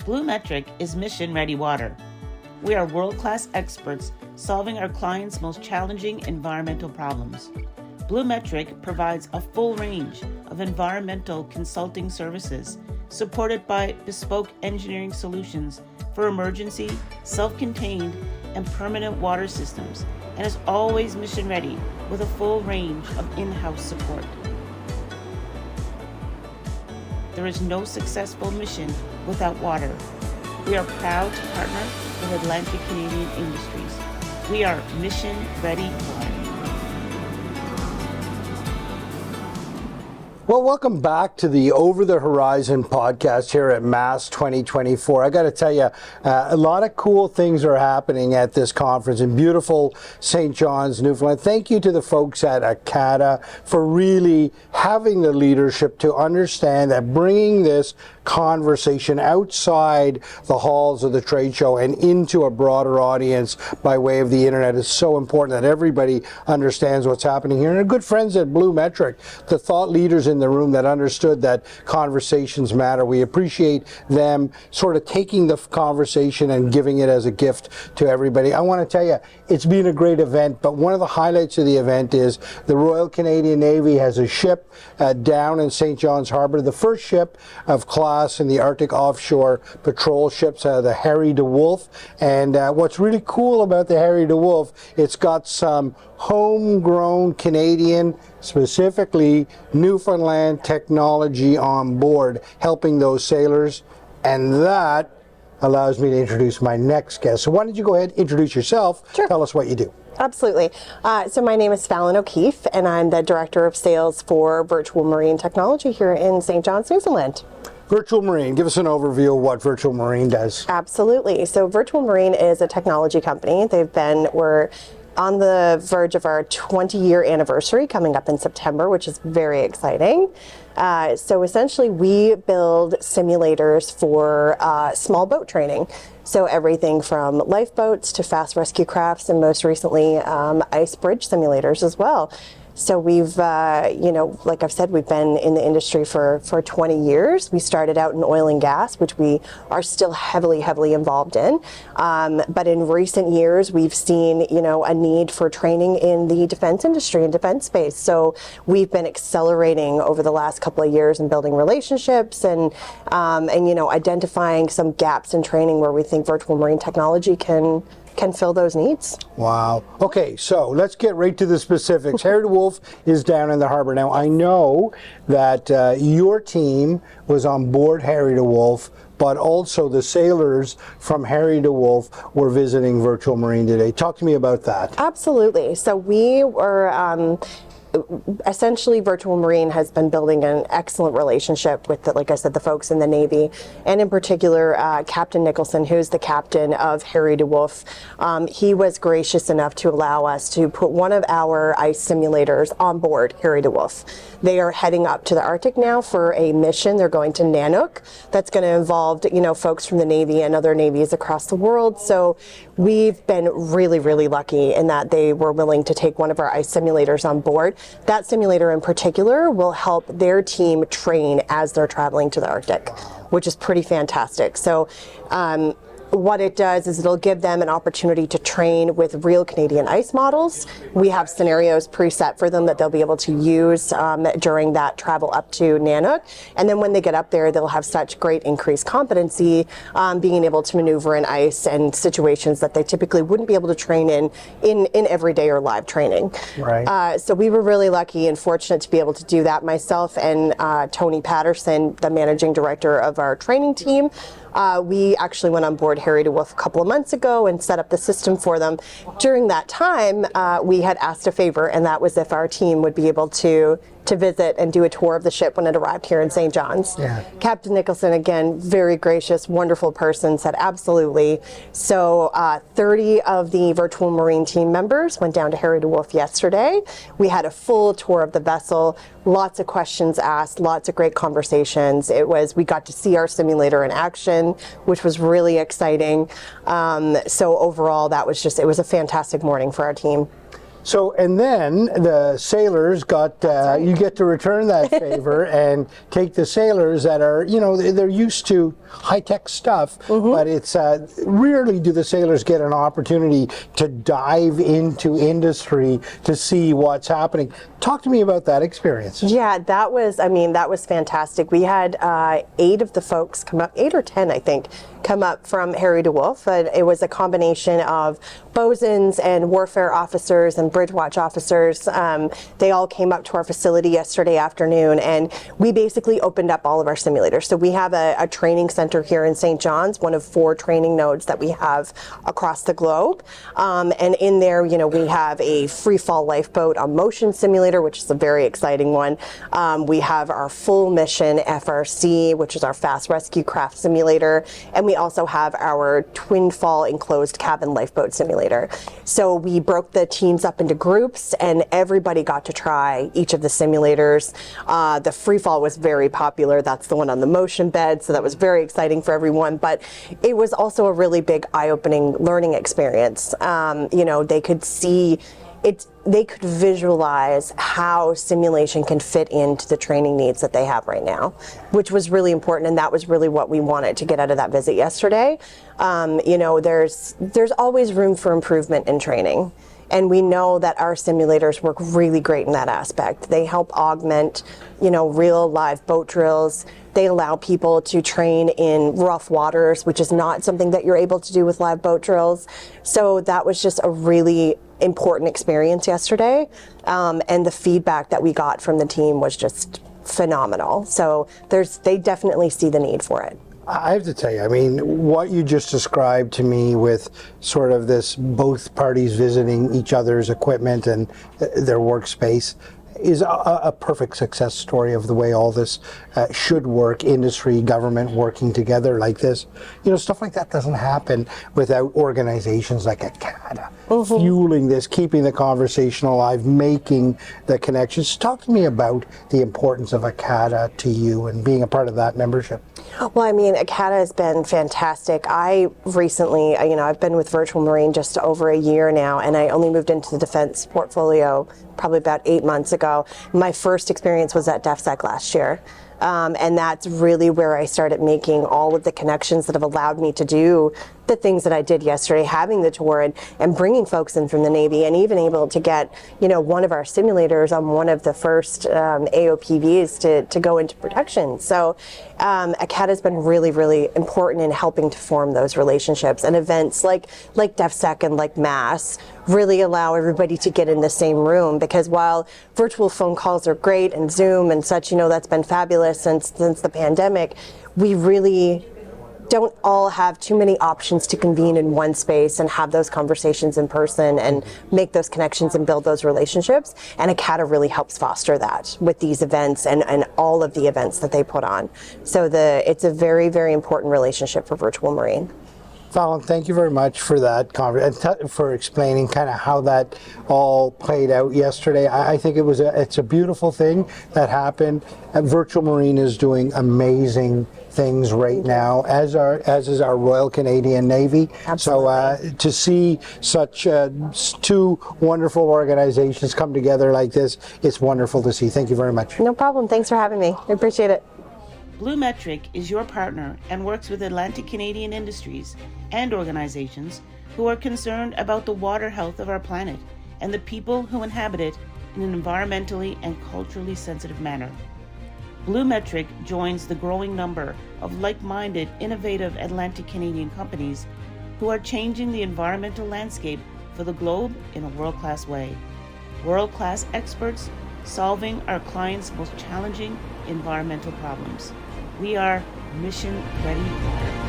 BlueMetric is mission-ready water. We are world-class experts solving our clients' most challenging environmental problems. BlueMetric provides a full range of environmental consulting services supported by bespoke engineering solutions for emergency, self-contained, and permanent water systems, and is always mission-ready with a full range of in-house support. There is no successful mission without water. We are proud to partner with Atlantic Canadian Industries. We are mission-ready water. Well, welcome back to the Over the Horizon podcast here at MASS 2024. I got to tell you, a lot of cool things are happening at this conference in beautiful St. John's, Newfoundland. Thank you to the folks at ACADA for really having the leadership to understand that bringing this conversation outside the halls of the trade show and into a broader audience by way of the internet is so important that everybody understands what's happening here. And our good friends at BlueMetric, the thought leaders in the room that understood that conversations matter. We appreciate them sort of taking the conversation and giving it as a gift to everybody. I want to tell you, it's been a great event, but one of the highlights of the event is the Royal Canadian Navy has a ship down in St. John's Harbour, the first ship of class in the Arctic offshore patrol ships, the Harry DeWolf. And what's really cool about the Harry DeWolf, it's got some homegrown Canadian, specifically Newfoundland technology on board, helping those sailors. And that allows me to introduce my next guest. So why don't you go ahead, introduce yourself, Sure. Tell us what you do. Absolutely. So my name is Falon O'Keefe, and I'm the Director of Sales for Virtual Marine Technology here in St. John's, Newfoundland. Virtual Marine, give us an overview of what Virtual Marine does. Absolutely. So Virtual Marine is a technology company. We're on the verge of our 20-year anniversary coming up in September, which is very exciting. So essentially we build simulators for small boat training. So everything from lifeboats to fast rescue crafts, and most recently ice bridge simulators as well. So we've, like I've said, we've been in the industry for 20 years. We started out in oil and gas, which we are still heavily involved in. But in recent years, we've seen, a need for training in the defense industry and defense space. So we've been accelerating over the last couple of years and building relationships and identifying some gaps in training where we think virtual marine technology can fill those needs. Wow. Okay, so let's get right to the specifics. Harry DeWolf is down in the harbor. Now, I know that your team was on board Harry DeWolf, but also the sailors from Harry DeWolf were visiting Virtual Marine today. Talk to me about that. Absolutely. So we were essentially Virtual Marine has been building an excellent relationship with, like I said, the folks in the Navy, and in particular Captain Nicholson, who's the captain of Harry DeWolf. He was gracious enough to allow us to put one of our ice simulators on board Harry DeWolf. They are heading up to the Arctic now for a mission. They're going to Nanook. That's going to involve, folks from the Navy and other navies across the world. So we've been really lucky in that they were willing to take one of our ice simulators on board. That simulator in particular will help their team train as they're traveling to the Arctic, which is pretty fantastic. So what it does is it'll give them an opportunity to train with real Canadian ice models. We have scenarios preset for them that they'll be able to use during that travel up to Nanook. And then when they get up there, they'll have such great increased competency being able to maneuver in ice and situations that they typically wouldn't be able to train in everyday or live training. Right. So we were really lucky and fortunate to be able to do that. Myself and Tony Patterson, the managing director of our training team, we actually went on board Harry DeWolf a couple of months ago and set up the system for them. During that time, we had asked a favor, and that was if our team would be able to visit and do a tour of the ship when it arrived here in St. John's. Yeah. Captain Nicholson, again, very gracious, wonderful person, said absolutely. So 30 of the Virtual Marine team members went down to Harry DeWolf yesterday. We had a full tour of the vessel, lots of questions asked, lots of great conversations. We got to see our simulator in action, which was really exciting. So overall, it was a fantastic morning for our team. So, and then the sailors got, you get to return that favor and take the sailors that are, you know, they're used to high-tech stuff, but it's rarely do the sailors get an opportunity to dive into industry to see what's happening. Talk to me about that experience. Yeah, that was fantastic. We had 8 of the folks come up, 8 or 10, I think, come up from Harry DeWolf. It was a combination of bosuns and warfare officers and bridge watch officers. They all came up to our facility yesterday afternoon, and we basically opened up all of our simulators. So we have a training center here in St. John's, one of 4 training nodes that we have across the globe. And in there, you know, we have a free fall lifeboat on motion simulator, which is a very exciting one. We have our full mission FRC, which is our fast rescue craft simulator, and we also have our twin fall enclosed cabin lifeboat simulator. So we broke the teams up into groups, and everybody got to try each of the simulators. The free fall was very popular. That's the one on the motion bed, so that was very exciting for everyone. But it was also a really big eye-opening learning experience. You know, they could see it, they could visualize how simulation can fit into the training needs that they have right now, which was really important, and that was really what we wanted to get out of that visit yesterday. You know, there's always room for improvement in training, and we know that our simulators work really great in that aspect. They help augment, you know, real live boat drills. They allow people to train in rough waters, which is not something that you're able to do with live boat drills. So that was just a really important experience yesterday, and the feedback that we got from the team was just phenomenal. So they definitely see the need for it. I have to tell you, I mean, what you just described to me with sort of this both parties visiting each other's equipment and their workspace is a perfect success story of the way all this should work, industry, government working together like this. You know, stuff like that doesn't happen without organizations like ACADA fueling this, keeping the conversation alive, making the connections. Talk to me about the importance of ACADA to you and being a part of that membership. Well, I mean, ACADA has been fantastic. I recently, you know, I've been with Virtual Marine just over a year now, and I only moved into the defense portfolio probably about 8 months ago. My first experience was at DefSec last year. And that's really where I started making all of the connections that have allowed me to do the things that I did yesterday, having the tour and bringing folks in from the Navy, and even able to get, you know, one of our simulators on one of the first AOPVs to go into production. So ACADA has been really, really important in helping to form those relationships, and events like DefSec and like MASS really allow everybody to get in the same room, because while virtual phone calls are great and Zoom and such, you know, that's been fabulous since the pandemic, we really don't all have too many options to convene in one space and have those conversations in person and make those connections and build those relationships. And ACADA really helps foster that with these events and all of the events that they put on. So it's a very, very important relationship for Virtual Marine. Falon, thank you very much for that and for explaining kind of how that all played out yesterday. I think it's a beautiful thing that happened. And Virtual Marine is doing amazing things right now, as is our Royal Canadian Navy. Absolutely. So to see such 2 wonderful organizations come together like this, it's wonderful to see. Thank you very much. No problem. Thanks for having me. I appreciate it. BlueMetric is your partner and works with Atlantic Canadian industries and organizations who are concerned about the water health of our planet and the people who inhabit it in an environmentally and culturally sensitive manner. BlueMetric joins the growing number of like-minded, innovative Atlantic Canadian companies who are changing the environmental landscape for the globe in a world-class way. World-class experts solving our clients' most challenging environmental problems. We are mission ready water.